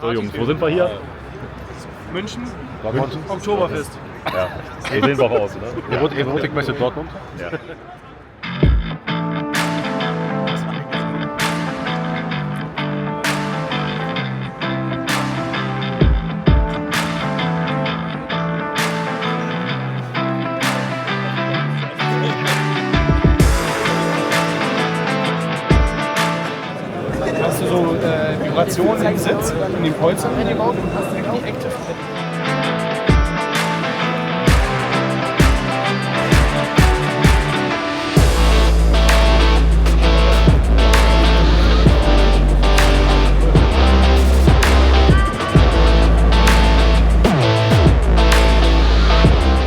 So Jungs, wo sind wir hier? München. Oktoberfest. Ja, so sehen wir auch aus, oder? Erotikmesse Dortmund. Ja. Hast du so Vibrationen im Sitz, in den Polstern eingebaut und hast direkt die Active.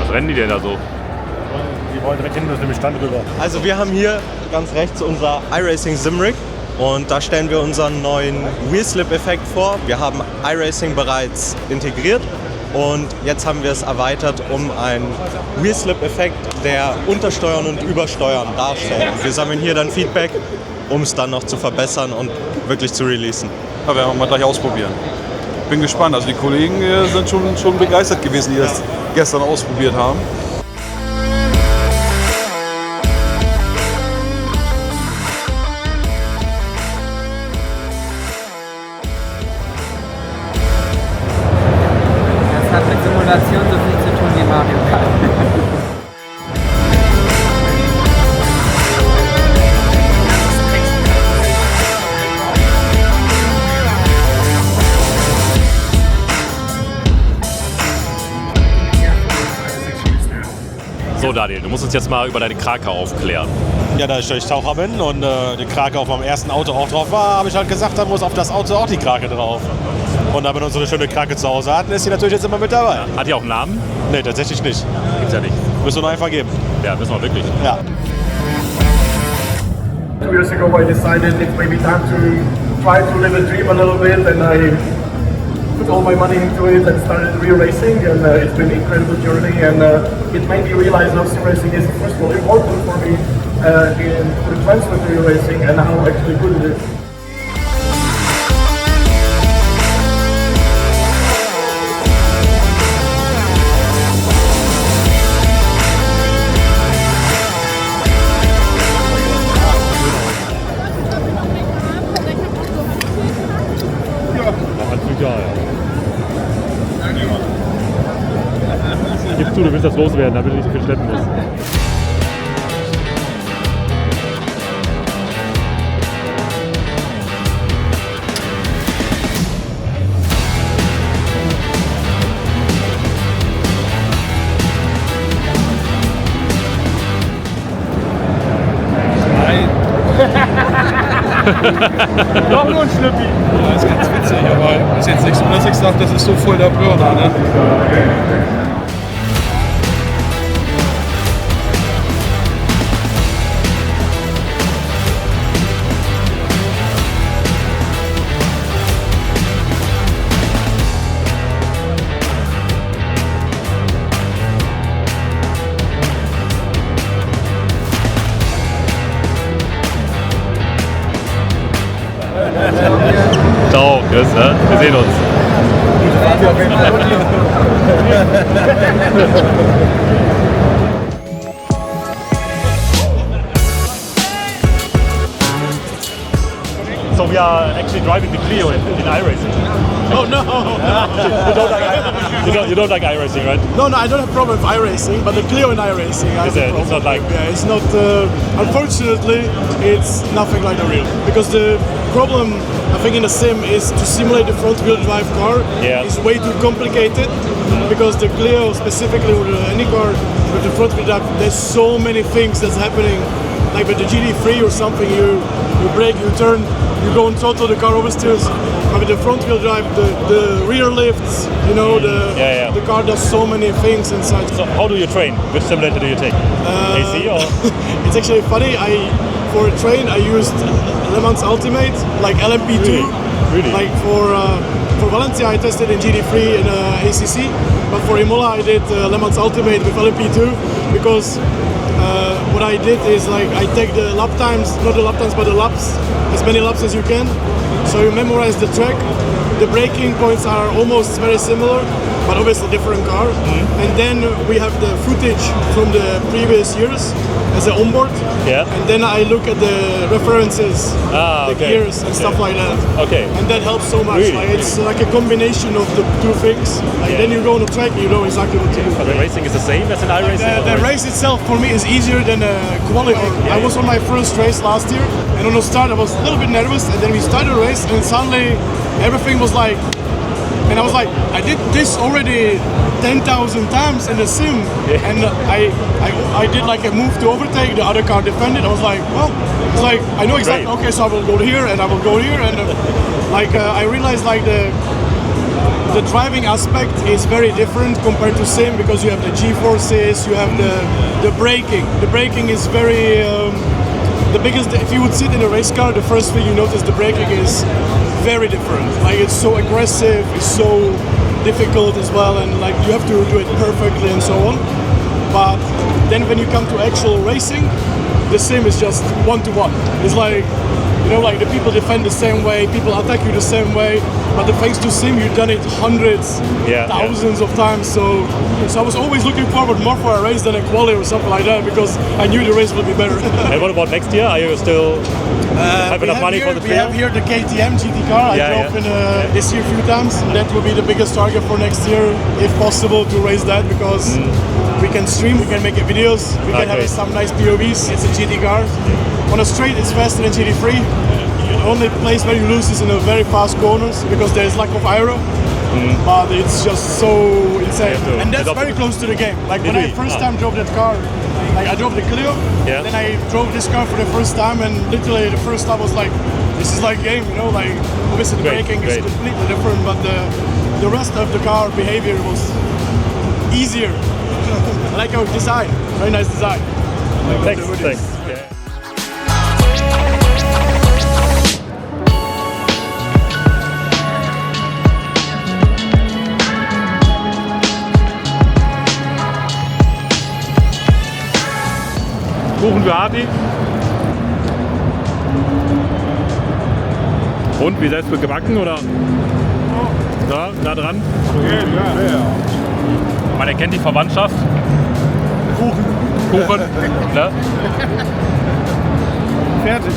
Was rennen die denn da so? Die wollen direkt hin, das ist nämlich Stand rüber. Also wir haben hier ganz rechts unser iRacing Simrig und da stellen wir unseren neuen Wheel-Slip-Effekt vor. Wir haben iRacing bereits integriert und jetzt haben wir es erweitert um einen Wheel-Slip-Effekt, der Untersteuern und Übersteuern darstellt. Und wir sammeln hier dann Feedback, um es dann noch zu verbessern und wirklich zu releasen. Ja, werden wir mal gleich ausprobieren. Bin gespannt. Also die Kollegen sind schon begeistert gewesen, die das gestern ausprobiert haben. Das hat mit Simulation so viel zu tun wie Mario Kart. So Daniel, du musst uns jetzt mal über deine Krake aufklären. Ja, da ich Taucher bin und die Krake auf meinem ersten Auto auch drauf war, habe ich halt gesagt, da muss auf das Auto auch die Krake drauf. Und da wir uns so eine schöne Krake zu Hause hatten, ist sie natürlich jetzt immer mit dabei. Hat die auch einen Namen? Nee, tatsächlich nicht. Gibt's ja nicht. Müssen wir nur einfach geben. Ja, wissen wir wirklich. Ja. 2 years ago I decided it's maybe time to try to live a dream a little bit, and I put all my money into it and started re-racing, and it's been an incredible journey, and it made me realize how SimRacing is first of all important for me in the transfer to re-racing and how actually good it is. Gib zu, du willst das loswerden, damit du nicht so viel schleppen musst. Doch nur ein Schlüppi. Ja, ist ganz witzig, aber ist jetzt nicht so, dass ich sage, das ist so voll der Burner. Ne? Ciao, Chris, wir sehen uns. So we are actually driving the Clio in iRacing. Oh no! You don't like iRacing, right? No, I don't have problem with iRacing, but the Clio in iRacing, It's not like... Yeah, it's not. Unfortunately, it's nothing like the real. Because the problem, I think, in the sim is to simulate the front-wheel drive car. Yeah. Is way too complicated. Because the Clio, specifically with any car with the front-wheel drive, there's so many things that's happening. Like with the GT3 or something, you brake, you turn, you go on throttle, the car oversteers. But with the front-wheel drive, the rear lifts, you know, the car does so many things inside. So how do you train? Which simulator do you take? AC or? It's actually funny. For a train, I used Le Mans Ultimate, like LMP2. Really? Like for Valencia, I tested in GT3 and ACC. But for Imola, I did Le Mans Ultimate with LMP2 because what I did is like I take the lap times, not the lap times, but the laps, as many laps as you can. So you memorize the track, the braking points are almost very similar, but obviously different car. And then we have the footage from the previous years as an onboard. Yeah. And then I look at the references, the okay. gears and stuff like that. Okay. And that helps so much. Really? Like it's like a combination of the two things. Like then you go on the track, you know exactly what to do. But the racing is the same as in iRacing? The race itself for me is easier than qualifying. I was on my first race last year, and on the start I was a little bit nervous, and then we started the race, and suddenly everything was like, and I was like, I did this already 10,000 times in the sim, and I did like a move to overtake, the other car defended. I was like, well, it's like I know exactly. Great. Okay, so I will go here and I will go here, and I realized like the driving aspect is very different compared to sim, because you have the G-forces, you have the braking. The braking is very the biggest. If you would sit in a race car, the first thing you notice the braking is very different. Like it's so aggressive, it's so difficult as well, and like you have to do it perfectly and so on. But then when you come to actual racing, the sim is just one-to-one. It's like, you know, like the people defend the same way, people attack you the same way, but thanks to sim, you've done it hundreds, thousands of times. So I was always looking forward more for a race than a quali or something like that, because I knew the race would be better. And what about next year? Are you still have enough money for the We have here the KTM GT car. I drove in this year a few times. That will be the biggest target for next year, if possible, to race that, because we can stream, we can make videos, we can have some nice POVs. It's a GT car. On a straight, it's faster than GT3. The only place where you lose is in the very fast corners, because there's lack of aero. But it's just so insane. And that's very close to the game. Like when I first time drove that car, like I drove the Clio, then I drove this car for the first time, and literally the first time was like, this is like game, you know, like obviously the braking is completely different, but the rest of the car behavior was easier. I like our design, very nice design. Like Thanks. Kuchen für Harti. Und, wie selbst gebacken oder? Ja, nah dran. Man erkennt die Verwandtschaft. Kuchen. Ne? Fertig.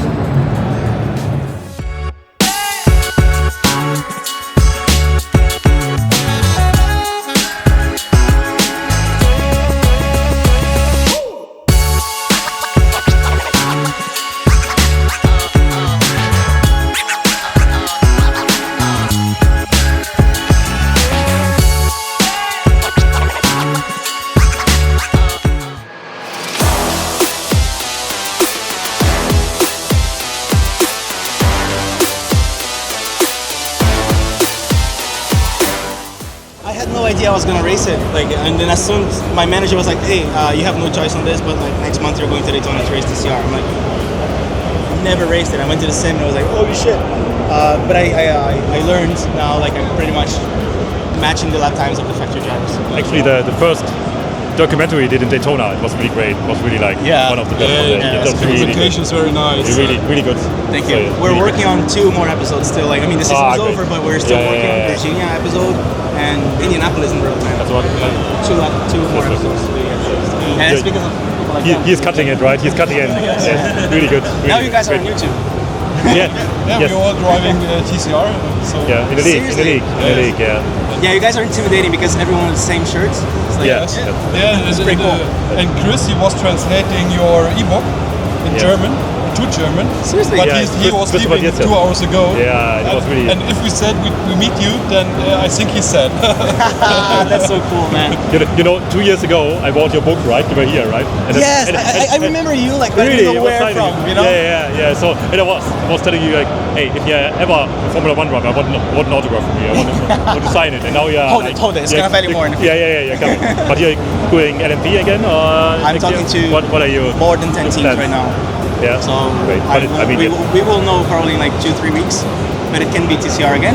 I was gonna race it, like, and then as soon as my manager was like, "Hey, you have no choice on this, but like next month you're going to Daytona to race TCR." I'm like, never raced it. I went to the sim and I was like, "Holy shit!" But I learned now, like I'm pretty much matching the lap times of the factory drivers. Actually, the first documentary you did in Daytona, it was really great. It was really like one of the best. The presentation is very nice. Really good. Thank you. We're working on 2 more episodes still. Like, I mean, the season's over, but we're still working on Virginia episode and Indianapolis in real time. That's what. 2 more episodes. And it's because of people like that. He's cutting it, right? He's cutting it. Yes, really good. Really now you guys are on YouTube. Yeah, we're all driving TCR. So in the league. Yeah, you guys are intimidating because everyone has the same shirts. It's like, it's pretty cool. And Chris, he was translating your ebook in German. To German. Seriously? But he was leaving 2 hours ago. Yeah, it was really... And if we said we meet you, then I think he's sad. That's so cool, man. You know, 2 years ago, I bought your book, right? You were here, right? And yes, I remember you, like, but really, I didn't know where from, you know? Yeah. So, and I was telling you, like, hey, if you're ever a Formula 1 driver, I want an autograph from you. I want to sign it. And now you're... Hold it. It's going to value more in the future. Yeah. But you're doing LMP again? Or I'm talking to what are you? More than 10 teams right now. Yeah. So great. We will know probably in like 2-3 weeks, but it can be TCR again.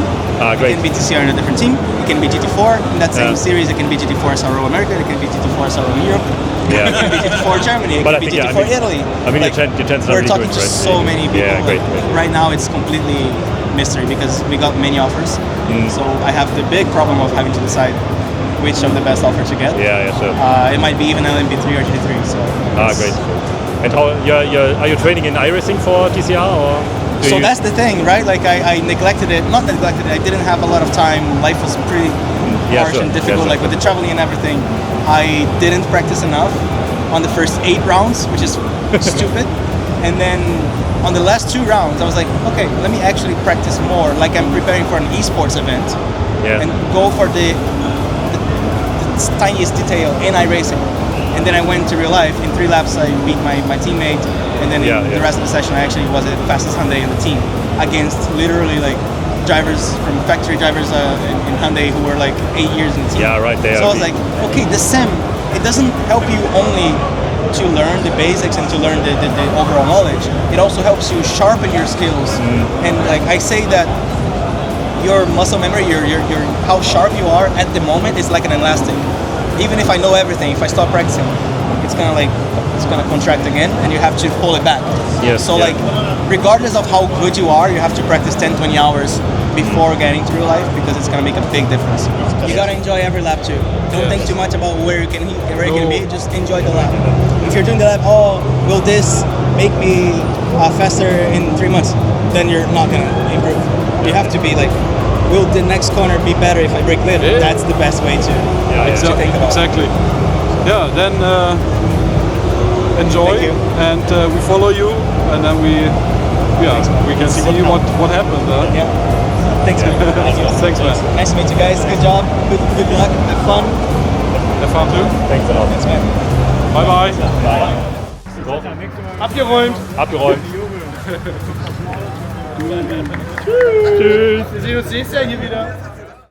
Great. It can be TCR in a different team. It can be GT4 in that same series. It can be GT4 SRO America. It can be GT4 SRO Europe. It can be GT4 Germany. It can be GT4 Italy. I mean, like, your chances are we're really talking good, to right? so many people. Yeah, great. Right now, it's completely mystery because we got many offers. So I have the big problem of having to decide which of the best offer to get. Yeah, sure. It might be even LMP3 or GT3. So great. And how are you training in iRacing for TCR or? So that's the thing, right? Like I neglected it, not neglected it, I didn't have a lot of time. Life was pretty harsh and difficult, like with the traveling and everything. I didn't practice enough on the first 8 rounds, which is stupid. And then on the last 2 rounds, I was like, okay, let me actually practice more, like I'm preparing for an esports event, and go for the tiniest detail in iRacing. And then I went to real life. In 3 laps, I beat my teammate, and then in the rest of the session, I actually was the fastest Hyundai in the team against literally like drivers from factory drivers in Hyundai who were like 8 years in the team. Yeah, right there. So I was like, okay, the sim, it doesn't help you only to learn the basics and to learn the overall knowledge. It also helps you sharpen your skills. And like I say that your muscle memory, your how sharp you are at the moment is like an elastic. Even if I know everything, if I stop practicing, it's gonna contract again, and you have to pull it back. So like, regardless of how good you are, you have to practice 10-20 hours before getting to real life because it's gonna make a big difference. You gotta enjoy every lap too. Don't think too much about where you're gonna be. Just enjoy the lap. If you're doing the lap, will this make me faster in 3 months? Then you're not gonna improve. You have to be like, will the next corner be better if I brake later? Yeah. That's the best way to think about it. Exactly. Yeah, then enjoy, and we follow you, and then we can see what happened. Yeah. Thanks, man. Thanks, man. Nice to meet you guys. Good job. Good luck. Have fun. Have fun too. Thanks a lot. Thanks, man. Bye bye. Abgeräumt. Abgeräumt. Tschüss. Wir sehen uns nächstes Jahr hier wieder.